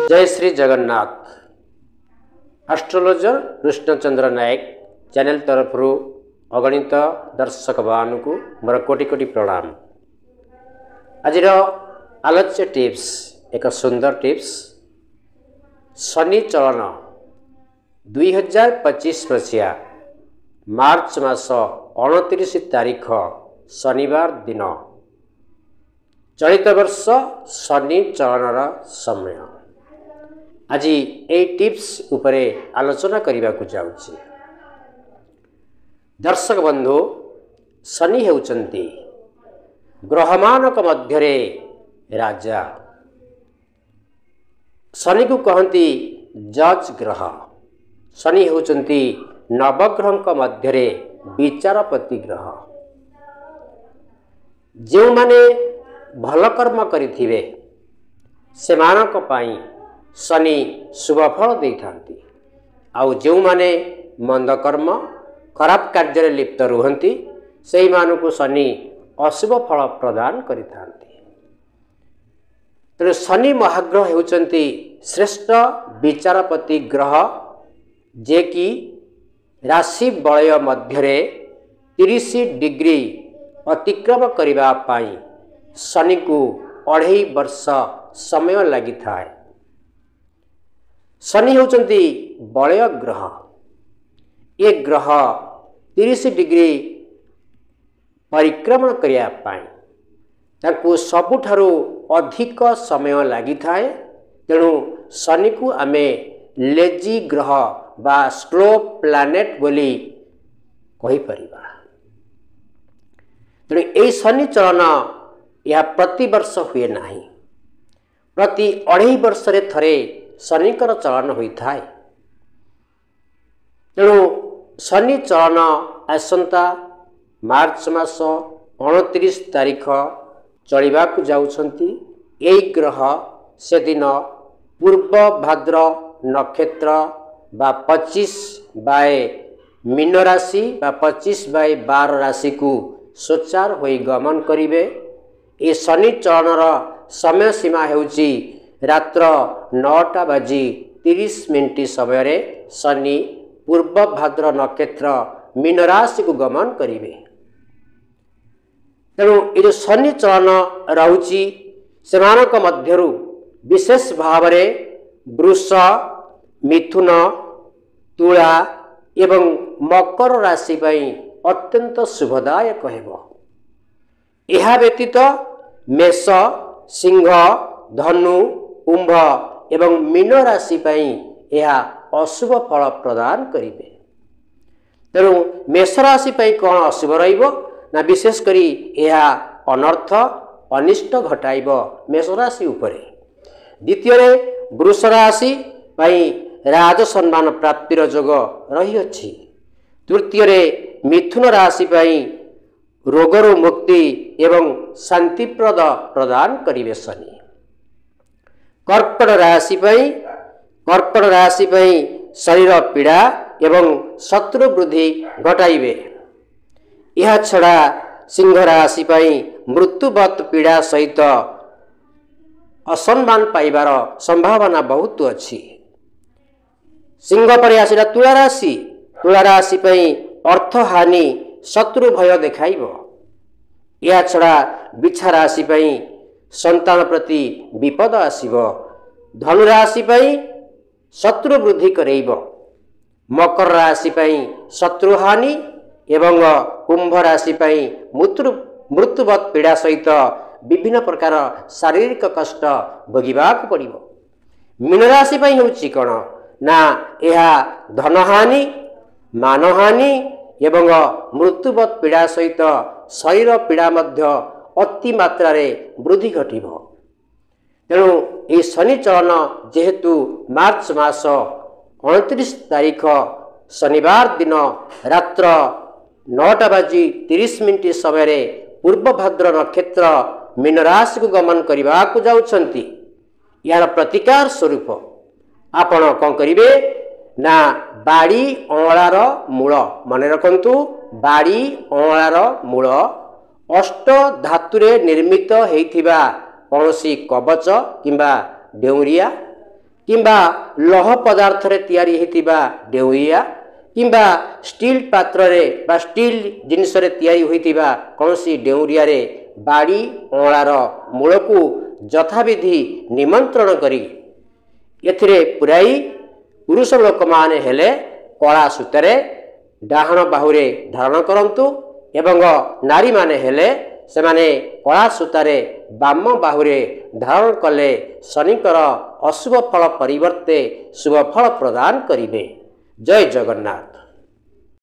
जय श्री जगन्नाथ। एस्ट्रोलॉजर कृष्णचंद्र नायक चैनल तरफ अगणित दर्शक भानु को मोर कोटि कोटि प्रणाम। आज आलोच्य टिप्स एक सुंदर टिप्स। शनि चलन 2025 मसीहा मार्च मास 29 तारीख शनिवार दिन चलित वर्ष शनि चलनर समय। आज ये टिप्स उपरे आलोचना करने को जाऊँगी। दर्शक बंधु, शनि हेउचंती ग्रहमानक मध्यरे राजा। शनि को कहती जज ग्रह। शनि हेउचंती नवग्रह मध्यरे विचारपति ग्रह। जो माने भल कर्म करिथिबे सेमानक पाई शनि शुभ फल दे थांती। आउ जो माने मंद कर्म खराब कार्य लिप्त रुहंती सेही मानकु शनि अशुभ फल प्रदान करि थांती। तेणु शनि महाग्रह हेउचंती श्रेष्ठ विचारपति ग्रह, जे कि राशि बलय मध्यरे 30 डिग्री अतिक्रम करिबा पाई शनि को 2.5 वर्ष समय लगी थाए। शनि होचंती बलय ग्रह। ये ग्रह 30 डिग्री परिक्रमण करिया पाई ताकू सबुठारु अधिक समय लगी थाए। तेणु शनि को आमे लेजी ग्रह बा स्लो प्लैनेट बोली कहि परिबा। तेणु ए शनि चलन यह प्रति वर्ष हुए नहीं, प्रति 2.5 वर्ष रे थरे शनिकर चलन होता है। तेणु शनि चलन आसंता मार्च मास 29 तारीख चलिबा को जाउछंती। एई ग्रह से दिन पूर्व भाद्र नक्षत्र बा 25 बाय मीन राशि बा 25 बाय 12 राशि को सोचार होई गमन करिवे। ए शनि चलनर समय सीमा हेउची रात्र 9:30 समय रे शनि पूर्व भाद्र नक्षत्र मीन राशि को गमन करिवे। तेणु ये शनि चलन रहुची सेमानक मध्यरु विशेष भाव रे वृष, मिथुन, तुला एवं मकर राशि पई अत्यंत शुभदायक हेबो। यह व्यतीत मेष, सिंह, धनु, कुंभ एवं मीन राशि पई यह अशुभ फल प्रदान करिवे। तेणु मेष राशि पई कौन अशुभ रहिबो ना विशेष करी यह अनर्थ अनिष्ट घटाइबो मेष राशि उपरे। द्वितीय रे वृष राशि पई राज सम्मान प्राप्तिर जोग रही अछि। तृतीय रे मिथुन राशि पई रोगरु मुक्ति एवं शांतिप्रद प्रदान करिवे शनि। कर्कट राशि पई शरीर पीड़ा एवं शत्रु वृद्धि घटाइबे। यह छड़ा सिंह राशि पई मृत्युवत पीड़ा सहित असम्मान पाइबार संभावना बहुत अच्छी। सिंह पर आसिला तुला राशि। तुला राशि पई अर्थ हानि शत्रु भय देखाइबो। या छड़ा बिछा राशि पई संतान प्रति विपद आसीबो। धनु राशि पई शत्रु वृद्धि करेइबो। मकर राशि पई शत्रु हानि एवं कुंभ राशि पई मृत्युवत पीड़ा सहित विभिन्न प्रकार शारीरिक कष्ट भोगिबाक पड़िबो। मीन राशि पई होउची कोन ना यह धनहानि, मानहानि एवं मृत्युवत पीड़ा सहित शरीर पीड़ा मध्य अति मात्रा रे वृद्धि घटिबो। तेणु ये शनि चलन जेहेतु मार्च मास 29 तारीख शनिवार दिन रात्र 9:30 समय रे पूर्व भाद्र नक्षत्र मीन राशि को गमन करने को जाउछंती। यार प्रतिकार स्वरूप आपण कौन करिवे ना बाड़ी अँलार मूल मन रखंतु। बाड़ी अँलार मूल अष्ट धातुरे निर्मित होइथिबा कौनसी कवच किंबा डेउरिया किंबा लौह पदार्थ रे तैयारी होइतिबा डेउरिया किंबा स्टील पात्र रे बा स्टील जिनिस रे तैयारी होइतिबा कोनसी डेउरिया रे बाड़ी अँलार मूल को यथाविधि निमंत्रण करी एथिरे पुराई पुरुष लोक माने हेले कला सूत्रे डाहण बाहुरे धारण करंतु एवं नारी माने हेले सेमाने कला सूतारे बाम बाहुरे धारण कले शनिकर अशुभ फल परिवर्ते शुभ फल प्रदान करिवे। जय जगन्नाथ।